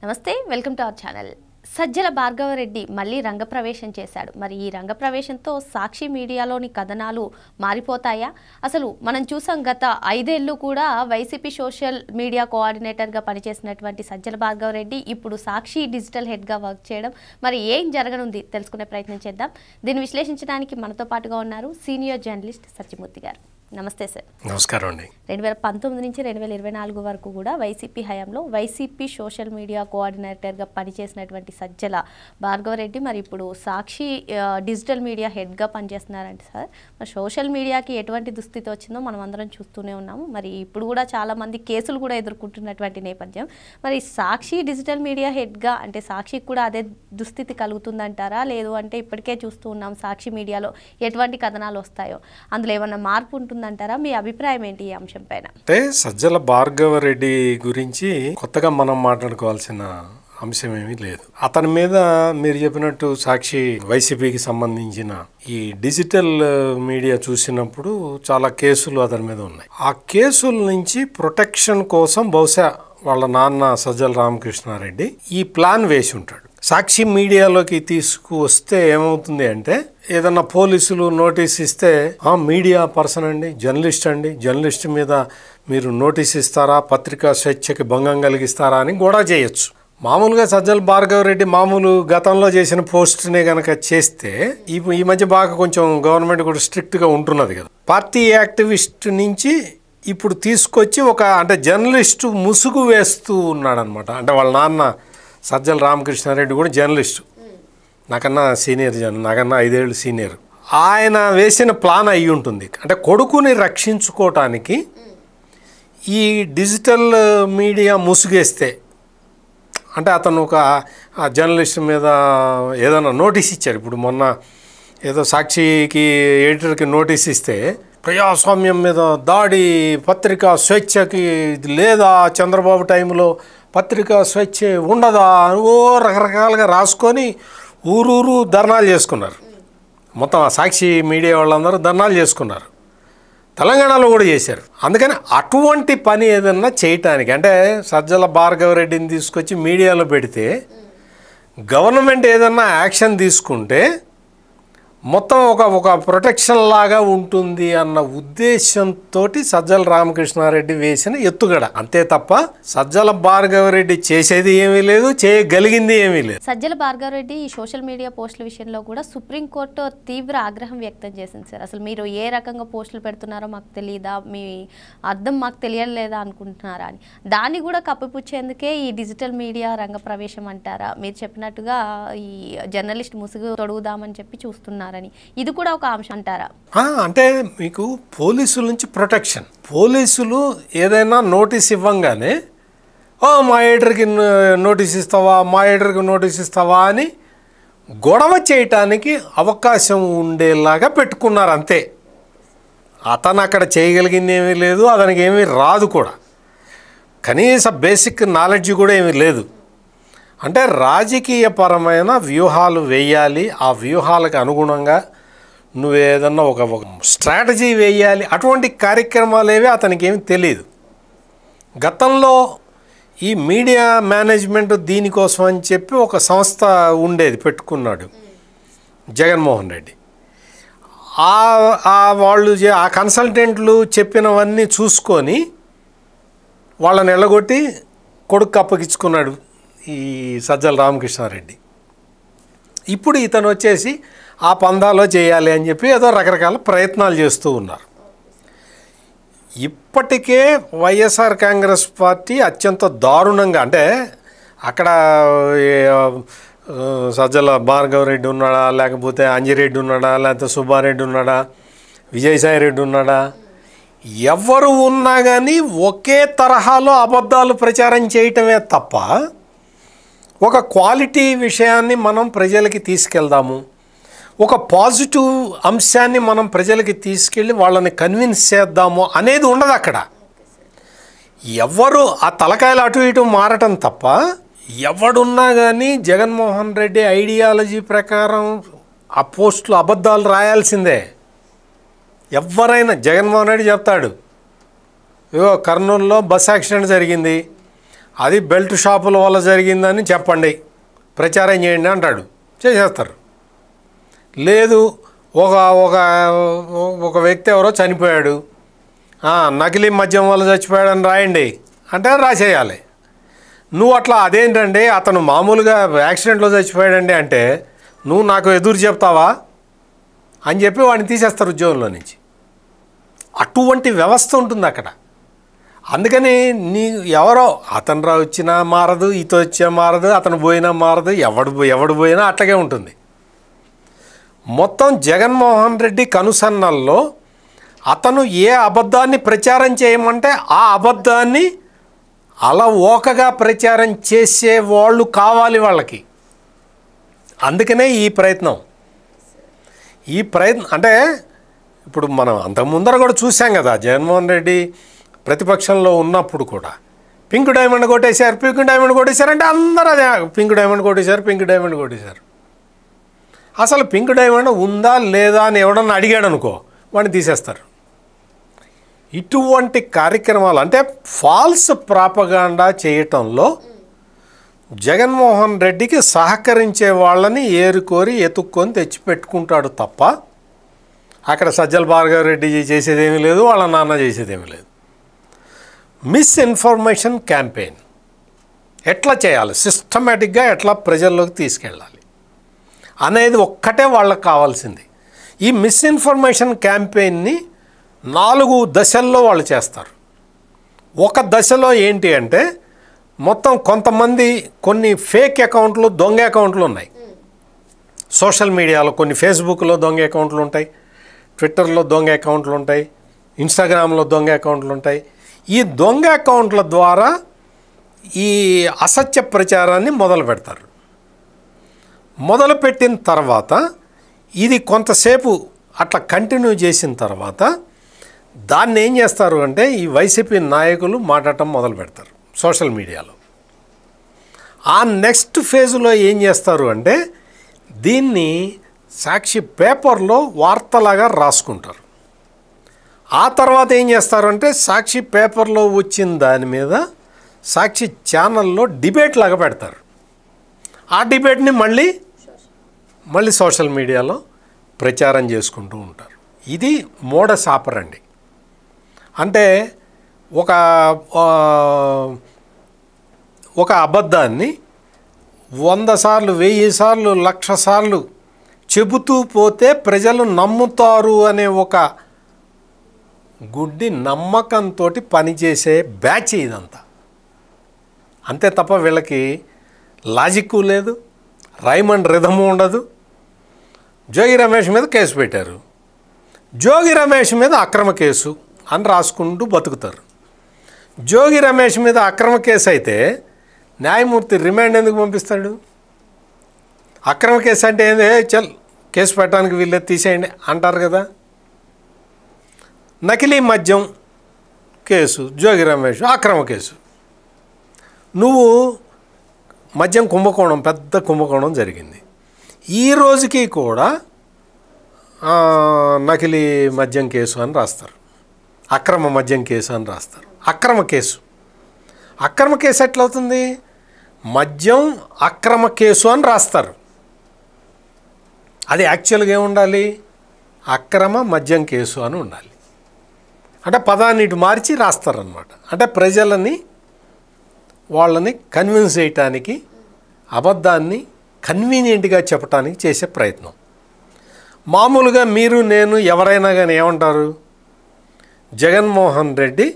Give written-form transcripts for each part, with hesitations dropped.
నమస్తే welcome to our channel. Sajjala Bhargav Reddy మళ్ళీ రంగప్రవేశం చేశాడు. మరి ఈ రంగప్రవేశంతో సాక్షి మీడియాలోని కథనాలు మారిపోతాయా? అసలు మనం చూసాం గత 5 ఏళ్ళు కూడా వైసీపీ సోషల్ మీడియా కోఆర్డినేటర్గా పనిచేసినటువంటి సజ్జల భార్గవరెడ్డి ఇప్పుడు సాక్షి డిజిటల్ హెడ్గా వర్క్ చేయడం, మరి ఏం జరగనుంది తెలుసుకునే ప్రయత్నం చేద్దాం. దీన్ని విశ్లేషించడానికి మనతో పాటుగా ఉన్నారు సీనియర్ జర్నలిస్ట్ సత్యమూర్తి గారు. నమస్తే సార్. నమస్కారం అండి. 2019 నుంచి 2024 వరకు కూడా వైసీపీ హయాంలో వైసీపీ సోషల్ మీడియా కోఆర్డినేటర్గా పనిచేసినటువంటి సజ్జల భార్గవరెడ్డి మరి ఇప్పుడు సాక్షి డిజిటల్ మీడియా హెడ్గా పనిచేస్తున్నారంటే సార్, మరి సోషల్ మీడియాకి ఎటువంటి దుస్థితి వచ్చిందో మనం అందరం చూస్తూనే ఉన్నాము. మరి ఇప్పుడు కూడా చాలామంది కేసులు కూడా ఎదుర్కొంటున్నటువంటి నేపథ్యం, మరి సాక్షి డిజిటల్ మీడియా హెడ్గా అంటే సాక్షికి కూడా అదే దుస్థితి కలుగుతుందంటారా? లేదు అంటే ఇప్పటికే చూస్తూ ఉన్నాం సాక్షి మీడియాలో ఎటువంటి కథనాలు వస్తాయో, అందులో ఏమన్నా మార్పు ఉంటుంది అంటారా? మీ అభిప్రాయం ఏంటి ఈ అంశం పైన? అంటే సజ్జల భార్గవరెడ్డి గురించి కొత్తగా మనం మాట్లాడుకోవాల్సిన అంశం ఏమీ లేదు. అతని మీద మీరు చెప్పినట్టు సాక్షి వైసీపీకి సంబంధించిన ఈ డిజిటల్ మీడియా చూసినప్పుడు చాలా కేసులు అతని మీద ఉన్నాయి. ఆ కేసుల నుంచి ప్రొటెక్షన్ కోసం బహుశా వాళ్ళ నాన్న సజ్జల రామకృష్ణారెడ్డి ఈ ప్లాన్ వేసి ఉంటాడు. సాక్షి మీడియాలోకి తీసుకువస్తే ఏమవుతుంది అంటే, ఏదన్నా పోలీసులు నోటీస్ ఇస్తే మీడియా పర్సన్ అండి, జర్నలిస్ట్ మీద మీరు నోటీస్ ఇస్తారా, పత్రికా స్వేచ్ఛకి భంగం కలిగిస్తారా అని కూడా చేయొచ్చు. మామూలుగా సజ్జల భార్గవరెడ్డి మామూలు గతంలో చేసిన పోస్ట్నే కనుక చేస్తే ఈ మధ్య బాగా కొంచెం గవర్నమెంట్ కూడా స్ట్రిక్ట్గా ఉంటున్నది కదా. పార్టీ యాక్టివిస్ట్ నుంచి ఇప్పుడు తీసుకొచ్చి అంటే జర్నలిస్టు ముసుగు వేస్తూ ఉన్నాడనమాట. అంటే వాళ్ళ నాన్న సజ్జల రామకృష్ణారెడ్డి కూడా జర్నలిస్టు, నాకన్నా 5 ఏళ్ళు సీనియర్. ఆయన వేసిన ప్లాన్ అయ్యి ఉంటుంది. అంటే కొడుకుని రక్షించుకోవటానికి ఈ డిజిటల్ మీడియా ముసుగేస్తే, అంటే అతను ఒక జర్నలిస్ట్ మీద ఏదైనా నోటీస్ ఇచ్చాడు. ఇప్పుడు మొన్న ఏదో సాక్షికి ఎడిటర్కి నోటీస్ ఇస్తే, ప్రజాస్వామ్యం మీద దాడి, పత్రికా స్వేచ్ఛకి లేదా, చంద్రబాబు టైంలో పత్రికా స్వేచ్ఛ ఉండదా, రకరకాలుగా రాసుకొని ఊరూరు ధర్నాలు చేసుకున్నారు. మొత్తం సాక్షి మీడియా వాళ్ళందరూ ధర్నాలు చేసుకున్నారు. తెలంగాణలో కూడా చేశారు. అందుకని అటువంటి పని ఏదన్నా చేయటానికి, అంటే సజ్జల భార్గవరెడ్డిని తీసుకొచ్చి మీడియాలో పెడితే గవర్నమెంట్ ఏదన్నా యాక్షన్ తీసుకుంటే మొత్తం ఒక ప్రొటెక్షన్ లాగా ఉంటుంది అన్న ఉద్దేశంతో సజ్జల రామకృష్ణారెడ్డి వేసిన ఎత్తుగడ, అంతే తప్ప సజ్జల భార్గవరెడ్డి చేసేది ఏమీ లేదు, చేయగలిగింది ఏమీ లేదు. సజ్జల భార్గవరెడ్డి ఈ సోషల్ మీడియా పోస్టుల విషయంలో కూడా సుప్రీంకోర్టు తీవ్ర ఆగ్రహం వ్యక్తం చేసింది సార్. అసలు మీరు ఏ రకంగా పోస్టులు పెడుతున్నారో మాకు తెలియదా, మీ అర్థం మాకు తెలియలేదా అనుకుంటున్నారా అని, దాన్ని కూడా కప్పిపుచ్చేందుకే ఈ డిజిటల్ మీడియా రంగ ప్రవేశం అంటారా? మీరు చెప్పినట్టుగా ఈ జర్నలిస్ట్ ముసుగు తొడుగుదామని చెప్పి చూస్తున్నారు. ఇది కూడా ఒక అంశం అంటారా? అంటే మీకు పోలీసుల నుంచి ప్రొటెక్షన్, పోలీసులు ఏదైనా నోటీస్ ఇవ్వంగానే మా ఎడిటర్కి నోటీస్ ఇస్తావా అని గొడవ చేయటానికి అవకాశం ఉండేలాగా పెట్టుకున్నారు అంతే. అతను అక్కడ చేయగలిగింది ఏమీ లేదు, అతనికి ఏమీ రాదు కూడా, కనీస బేసిక్ నాలెడ్జ్ కూడా ఏమీ లేదు. అంటే రాజకీయపరమైన వ్యూహాలు వేయాలి, ఆ వ్యూహాలకు అనుగుణంగా నువ్వేదన్నా ఒక స్ట్రాటజీ వేయాలి, అటువంటి కార్యక్రమాలు ఏవి అతనికి ఏమి తెలియదు. గతంలో ఈ మీడియా మేనేజ్మెంట్ దీనికోసం అని చెప్పి ఒక సంస్థ ఉండేది, పెట్టుకున్నాడు జగన్మోహన్ రెడ్డి. వాళ్ళు ఆ కన్సల్టెంట్లు చెప్పినవన్నీ చూసుకొని వాళ్ళని ఎల్లగొట్టి కొడుకు అప్పగించుకున్నాడు ఈ సజ్జల రామకృష్ణారెడ్డి. ఇప్పుడు ఇతను వచ్చేసి ఆ పందాలో చేయాలి అని చెప్పి ఏదో రకరకాల ప్రయత్నాలు చేస్తూ ఉన్నారు. ఇప్పటికే వైఎస్ఆర్ కాంగ్రెస్ పార్టీ అత్యంత దారుణంగా, అంటే అక్కడ సజ్జల భార్గవరెడ్డి ఉన్నాడా, లేకపోతే అంజిరెడ్డి ఉన్నాడా, లేకపోతే సుబ్బారెడ్డి ఉన్నాడా, విజయసాయిరెడ్డి ఉన్నాడా, ఎవరు ఉన్నా కానీ ఒకే తరహాలో అబద్ధాలు ప్రచారం చేయటమే తప్ప ఒక క్వాలిటీ విషయాన్ని మనం ప్రజలకి తీసుకెళ్దాము, ఒక పాజిటివ్ అంశాన్ని మనం ప్రజలకి తీసుకెళ్ళి వాళ్ళని కన్విన్స్ చేద్దాము అనేది ఉండదు అక్కడ. ఎవరు ఆ తలకాయలు అటు ఇటు మారటం తప్ప, ఎవడున్నా కానీ జగన్మోహన్ రెడ్డి ఐడియాలజీ ప్రకారం ఆ పోస్టులు అబద్ధాలు రాయాల్సిందే. ఎవరైనా జగన్మోహన్ రెడ్డి చెప్తాడు, కర్నూలులో బస్ యాక్సిడెంట్ జరిగింది, అది బెల్ట్ షాపుల వల్ల జరిగిందని చెప్పండి, ప్రచారం చేయండి అంటాడు, చేసేస్తారు. లేదు ఒక ఒక ఒక వ్యక్తి ఎవరో చనిపోయాడు, నకిలీ మద్యం వల్ల చచ్చిపోయాడని రాయండి అంటే రాసేయాలి. నువ్వు అట్లా అదేంటండి అతను మామూలుగా యాక్సిడెంట్లో చచ్చిపోయాడండి అంటే నువ్వు నాకు ఎదురు చెప్తావా అని చెప్పి వాడిని తీసేస్తారు ఉద్యోగంలో నుంచి. అటువంటి వ్యవస్థ ఉంటుంది అక్కడ. అందుకని ఎవరో అతను వచ్చినా మారదు, ఇతో వచ్చినా మారదు, అతను పోయినా మారదు, ఎవడు పోయినా అట్లాగే ఉంటుంది. మొత్తం జగన్మోహన్ రెడ్డి కనుసన్నల్లో అతను ఏ అబద్ధాన్ని ప్రచారం చేయమంటే ఆ అబద్ధాన్ని అలవోకగా ప్రచారం చేసే వాళ్ళు కావాలి వాళ్ళకి. అందుకనే ఈ ప్రయత్నం అంటే ఇప్పుడు మనం అంతకుముందర కూడా చూసాం కదా, జగన్మోహన్ రెడ్డి ప్రతిపక్షంలో ఉన్నప్పుడు కూడా పింక్ డైమండ్ కొట్టేశారంటే అందరూ అదే పింక్ డైమండ్ కొట్టేశారు. అసలు పింక్ డైమండ్ ఉందా లేదా అని ఎవడన్నా అడిగాడు అనుకో వాడిని తీసేస్తారు. ఇటువంటి కార్యక్రమాలు అంటే ఫాల్స్ ప్రాపగాండా చేయటంలో జగన్మోహన్ రెడ్డికి సహకరించే వాళ్ళని ఏరుకోరి ఎతుక్కొని తెచ్చిపెట్టుకుంటాడు తప్ప అక్కడ సజ్జల భార్గవ రెడ్డి చేసేదేమీ లేదు, వాళ్ళ నాన్న చేసేదేమీ లేదు. మిస్ఇన్ఫర్మేషన్ క్యాంపెయిన్ ఎట్లా చేయాలి, సిస్టమేటిక్గా ఎట్లా ప్రజల్లోకి తీసుకెళ్ళాలి అనేది ఒక్కటే వాళ్ళకి కావాల్సింది. ఈ మిస్ఇన్ఫర్మేషన్ క్యాంపెయిన్ని 4 దశల్లో వాళ్ళు చేస్తారు. ఒక దశలో ఏంటి అంటే మొత్తం కొంతమంది కొన్ని ఫేక్ అకౌంట్లు, దొంగ అకౌంట్లు ఉన్నాయి సోషల్ మీడియాలో. కొన్ని ఫేస్బుక్లో దొంగ అకౌంట్లు ఉంటాయి, ట్విట్టర్లో దొంగ అకౌంట్లు ఉంటాయి, ఇన్స్టాగ్రామ్లో దొంగ అకౌంట్లు ఉంటాయి. ఈ దొంగ అకౌంట్ల ద్వారా ఈ అసత్య ప్రచారాన్ని మొదలు పెడతారు. మొదలుపెట్టిన తర్వాత ఇది కొంతసేపు అట్లా కంటిన్యూ చేసిన తర్వాత దాన్ని ఏం చేస్తారు అంటే ఈ వైసీపీ నాయకులు మాట్లాడటం మొదలు పెడతారు సోషల్ మీడియాలో. ఆ నెక్స్ట్ ఫేజ్లో ఏం చేస్తారు అంటే దీన్ని సాక్షి పేపర్లో వార్తలాగా రాసుకుంటారు. ఆ తర్వాత ఏం చేస్తారు అంటే సాక్షి పేపర్లో వచ్చిన దాని మీద సాక్షి ఛానల్లో డిబేట్ లాగా పెడతారు. ఆ డిబేట్ని మళ్ళీ సోషల్ మీడియాలో ప్రచారం చేసుకుంటూ ఉంటారు. ఇది మోడస్ ఆపరండి. అంటే ఒక అబద్ధాన్ని 100 సార్లు, 1000 సార్లు, 1,00,000 సార్లు చెబుతూ పోతే ప్రజలు నమ్ముతారు అనే ఒక గుడ్డి నమ్మకంతో పనిచేసే బ్యాచ్ ఇదంతా. అంతే తప్ప వీళ్ళకి లాజిక్ లేదు, రైమ్ అండ్ రిథము ఉండదు. జోగి రమేష్ మీద కేసు పెట్టారు, జోగి రమేష్ మీద అక్రమ కేసు అని రాసుకుంటూ బతుకుతారు. జోగి రమేష్ మీద అక్రమ కేసు అయితే న్యాయమూర్తి రిమాండ్ ఎందుకు పంపిస్తాడు? అక్రమ కేసు అంటే ఏంది, కేసు పెట్టడానికి వీళ్ళే తీసేయండి అంటారు కదా. నకిలీ మద్యం కేసు జోగి రమేష్ అక్రమ కేసు. నువ్వు మద్యం కుంభకోణం, పెద్ద కుంభకోణం జరిగింది. ఈ రోజుకి కూడా నకిలీ మద్యం కేసు అని రాస్తారు, అక్రమ మద్యం కేసు అని రాస్తారు. అక్రమ కేసు ఎట్లవుతుంది? మద్యం అక్రమ కేసు అని రాస్తారు. అది యాక్చువల్గా ఏముండాలి? అక్రమ మద్యం కేసు అని ఉండాలి. అంటే పదాన్ని ఇటు మార్చి రాస్తారనమాట. అంటే వాళ్ళని కన్విన్స్ చేయటానికి, అబద్ధాన్ని కన్వీనియంట్గా చెప్పడానికి చేసే ప్రయత్నం. మామూలుగా మీరు నేను ఎవరైనా కానీ ఏమంటారు? జగన్మోహన్ రెడ్డి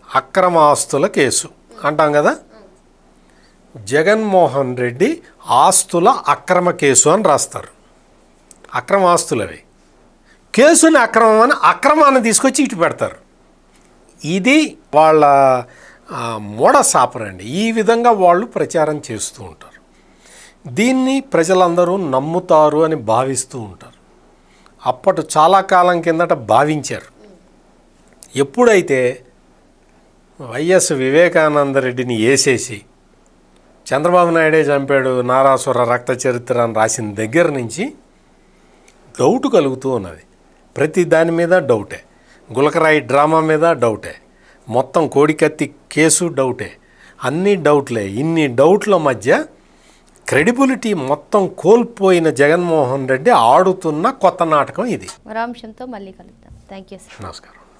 అక్రమ ఆస్తుల కేసు అంటాం కదా. జగన్మోహన్ రెడ్డి ఆస్తుల అక్రమ కేసు అని రాస్తారు. అక్రమ ఆస్తులు అవి, కేసుని అక్రమాన్ని తీసుకొచ్చి ఇటు పెడతారు. ఇది వాళ్ళ మోడస్ ఆపరండి. ఈ విధంగా వాళ్ళు ప్రచారం చేస్తూ ఉంటారు. దీన్ని ప్రజలందరూ నమ్ముతారు అని భావిస్తూ ఉంటారు. అప్పటి చాలా కాలం కిందట భావించారు. ఎప్పుడైతే వైఎస్ వివేకానందరెడ్డిని వేసేసి చంద్రబాబు నాయుడే చంపాడు, నారాసుర రక్త చరిత్ర అని రాసిన దగ్గర నుంచి డౌట్ కలుగుతూ ఉన్నది. ప్రతి దాని మీద డౌటే. గులకరాయి డ్రామా మీద డౌటే, మొత్తం కోడికత్తి కేసు డౌటే, అన్ని డౌట్లే. ఇన్ని డౌట్ల మధ్య క్రెడిబిలిటీ మొత్తం కోల్పోయిన జగన్మోహన్ రెడ్డి ఆడుతున్న కొత్త నాటకం ఇది. మరో అంశంతో మళ్ళీ కలుద్దాం. Thank you sir. నమస్కారం.